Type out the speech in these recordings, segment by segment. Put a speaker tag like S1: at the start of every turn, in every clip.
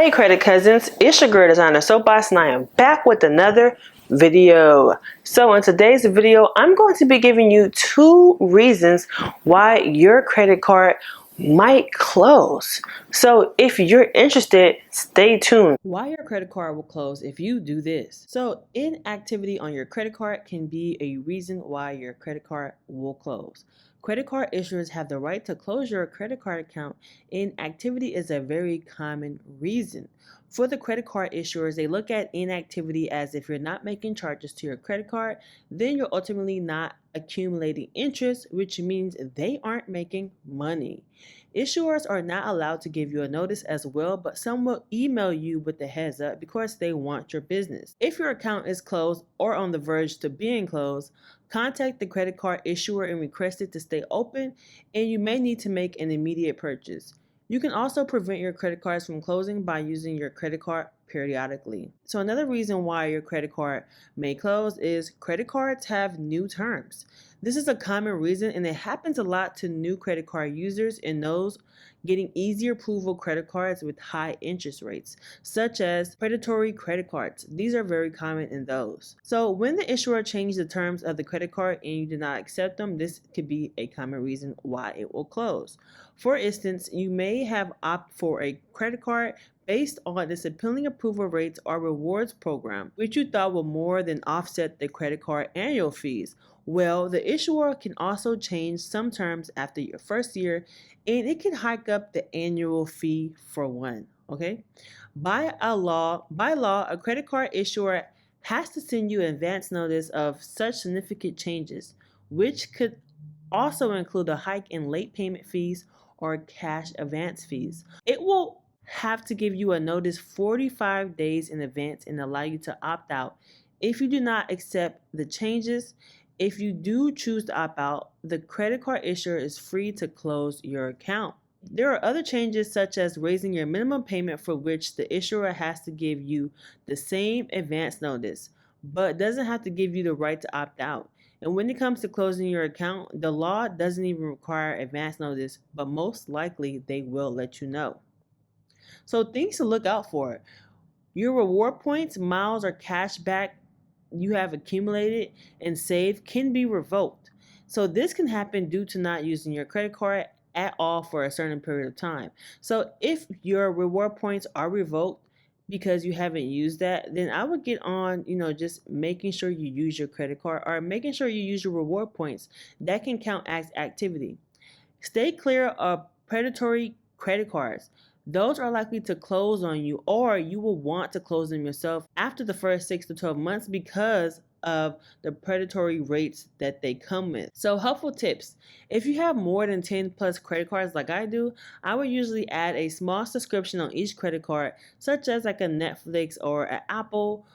S1: Hey credit cousins, it's your girl designer Soapbox and I am back with another video. So in today's video, I'm going to be giving you 2 reasons why your credit card might close. So if you're interested, stay tuned. Why your credit card will close if you do this. So inactivity on your credit card can be a reason why your credit card will close. Credit card issuers have the right to close your credit card account. Inactivity is a very common reason. For the credit card issuers, they look at inactivity as if you're not making charges to your credit card, then you're ultimately not accumulating interest, which means they aren't making money. Issuers are not allowed to give you a notice as well, but some will email you with the heads up because they want your business. If your account is closed or on the verge to being closed, contact the credit card issuer and request it to stay open, and you may need to make an immediate purchase. You can also prevent your credit cards from closing by using your credit card periodically. So another reason why your credit card may close is credit cards have new terms. This is a common reason, and it happens a lot to new credit card users and those getting easier approval credit cards with high interest rates, such as predatory credit cards. These are very common in those. So when the issuer changes the terms of the credit card and you do not accept them, this could be a common reason why it will close. For instance, you may have opted for a credit card based on this appealing approval rates or rewards program, which you thought will more than offset the credit card annual fees. Well, the issuer can also change some terms after your first year, and it can hike up the annual fee for one. Okay, by law, a credit card issuer has to send you advance notice of such significant changes, which could also include a hike in late payment fees or cash advance fees. It will have to give you a notice 45 days in advance and allow you to opt out if you do not accept the changes. If you do choose to opt out, the credit card issuer is free to close your account. There are other changes such as raising your minimum payment, for which the issuer has to give you the same advance notice, but doesn't have to give you the right to opt out. And when it comes to closing your account, the law doesn't even require advance notice, but most likely they will let you know. So things to look out for. Your reward points, miles, or cash back you have accumulated and saved can be revoked. So this can happen due to not using your credit card at all for a certain period of time. So if your reward points are revoked because you haven't used that, then I would get on, just making sure you use your credit card or making sure you use your reward points. That can count as activity. Stay clear of predatory credit cards. Those are likely to close on you, or you will want to close them yourself after the first 6 to 12 months because of the predatory rates that they come with. So helpful tips. If you have more than 10 plus credit cards like I do, I would usually add a small subscription on each credit card, such as like a Netflix or an Apple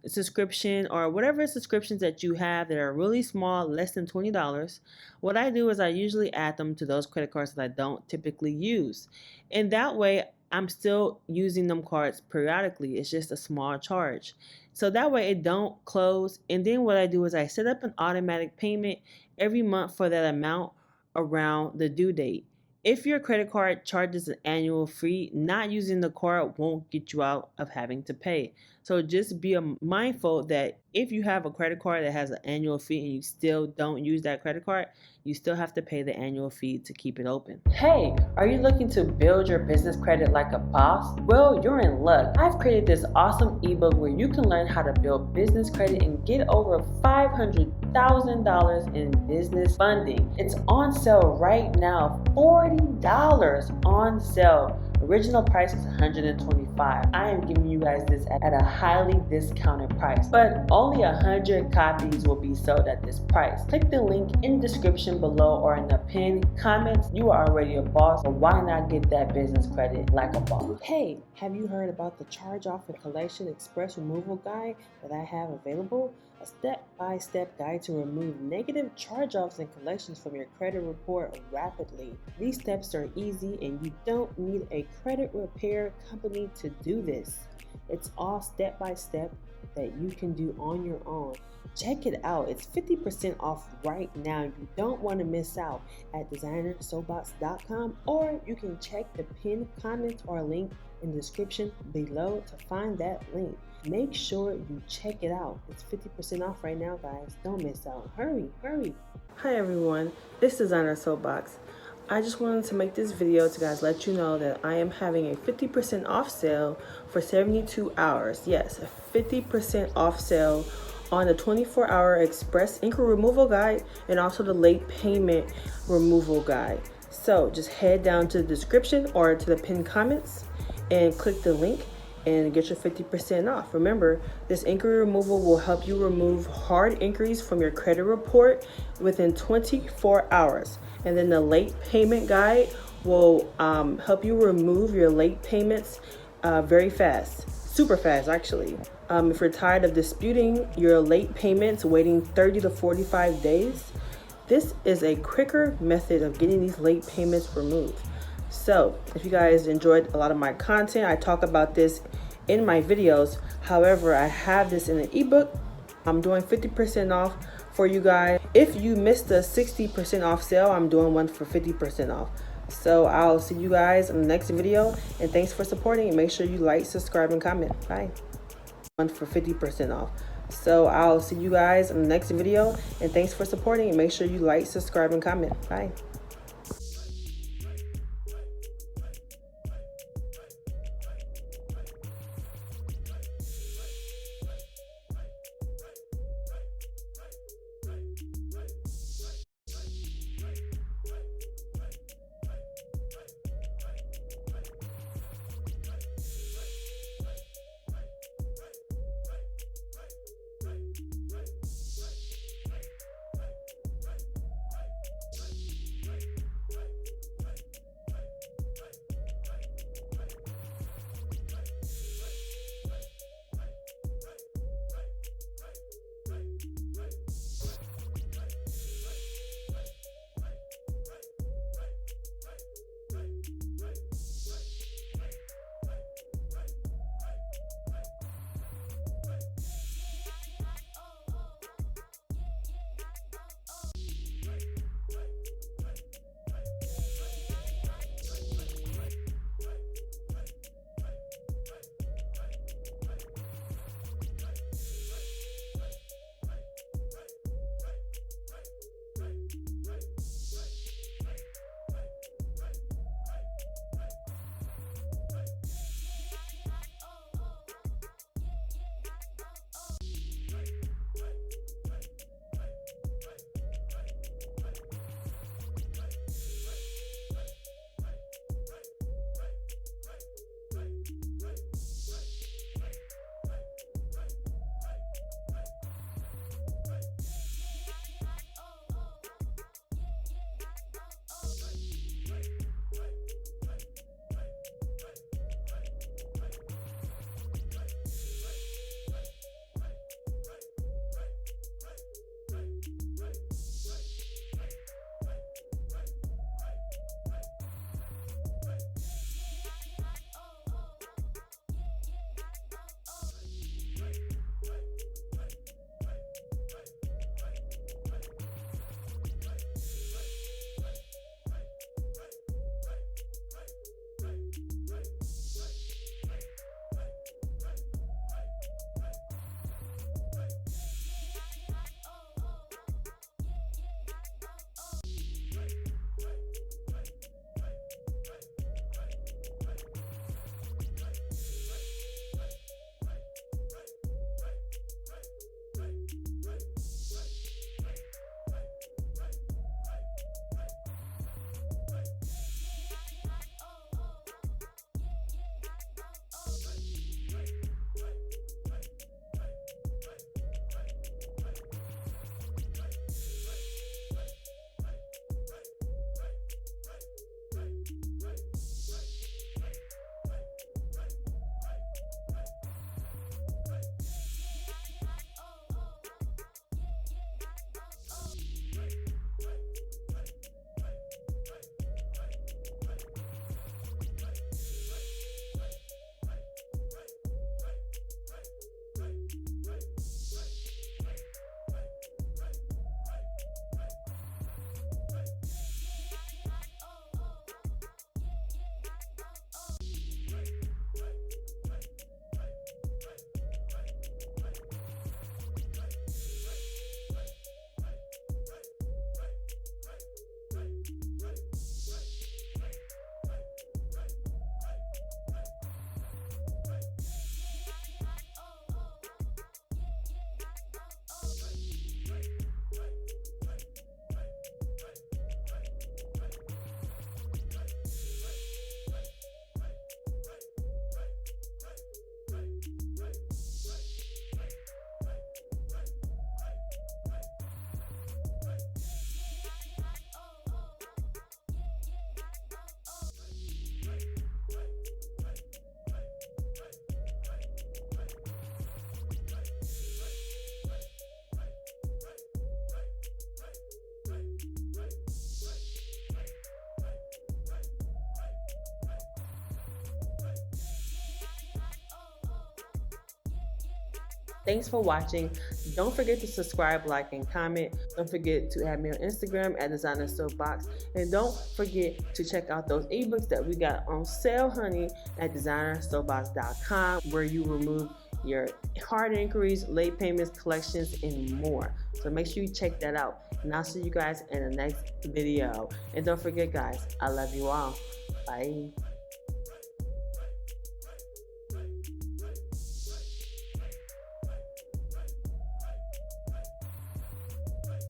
S1: subscription or whatever subscriptions that you have that are really small, less than $20. What I do is I usually add them to those credit cards that I don't typically use, and that way I'm still using them cards periodically. It's just a small charge, so that way it don't close. And then what I do is I set up an automatic payment every month for that amount around the due date. If your credit card charges an annual fee, not using the card won't get you out of having to pay. So just be mindful that if you have a credit card that has an annual fee and you still don't use that credit card, you still have to pay the annual fee to keep it open. Hey, are you looking to build your business credit like a boss? Well, you're in luck. I've created this awesome ebook where you can learn how to build business credit and get over $500,000 in business funding. It's on sale right now, $40 on sale. Original price is $125. I am giving you guys this at a highly discounted price, but only 100 copies will be sold at this price. Click the link in the description below or in the pinned comments. You are already a boss, so why not get that business credit like a boss? Hey, have you heard about the Charge Off and Collection Express Removal Guide that I have available? A step-by-step guide to remove negative charge-offs and collections from your credit report rapidly. These steps are easy and you don't need a credit repair company to do this. It's all step-by-step that you can do on your own. Check it out. It's 50% off right now. You don't want to miss out at designersoapbox.com, or you can check the pinned comments or link in the description below to find that link. Make sure you check it out. It's 50% off right now, guys. Don't miss out. Hurry, hurry. Hi everyone, it's Designer Soapbox. I just wanted to make this video to guys let you know that I am having a 50% off sale for 72 hours. Yes, a 50% off sale on the 24-hour express inquiry removal guide and also the late payment removal guide. So just head down to the description or to the pinned comments and click the link and get your 50% off. Remember, this inquiry removal will help you remove hard inquiries from your credit report within 24 hours. And then the late payment guide will help you remove your late payments very fast, super fast actually. If you're tired of disputing your late payments, waiting 30 to 45 days, this is a quicker method of getting these late payments removed. So if you guys enjoyed a lot of my content, I talk about this in my videos. However, I have this in an ebook. I'm doing 50% off for you guys. If you missed the 60% off sale, I'm doing one for 50% off. So I'll see you guys in the next video, and thanks for supporting, and make sure you like, subscribe, and comment. Bye. One for 50% off. So I'll see you guys in the next video, and thanks for supporting, and make sure you like, subscribe, and comment. Bye. Thanks for watching. Don't forget to subscribe, like, and comment. Don't forget to add me on Instagram at Designer Soapbox. And don't forget to check out those ebooks that we got on sale, honey, at designersoapbox.com, where you remove your hard inquiries, late payments, collections, and more. So make sure you check that out. And I'll see you guys in the next video. And don't forget, guys, I love you all. Bye.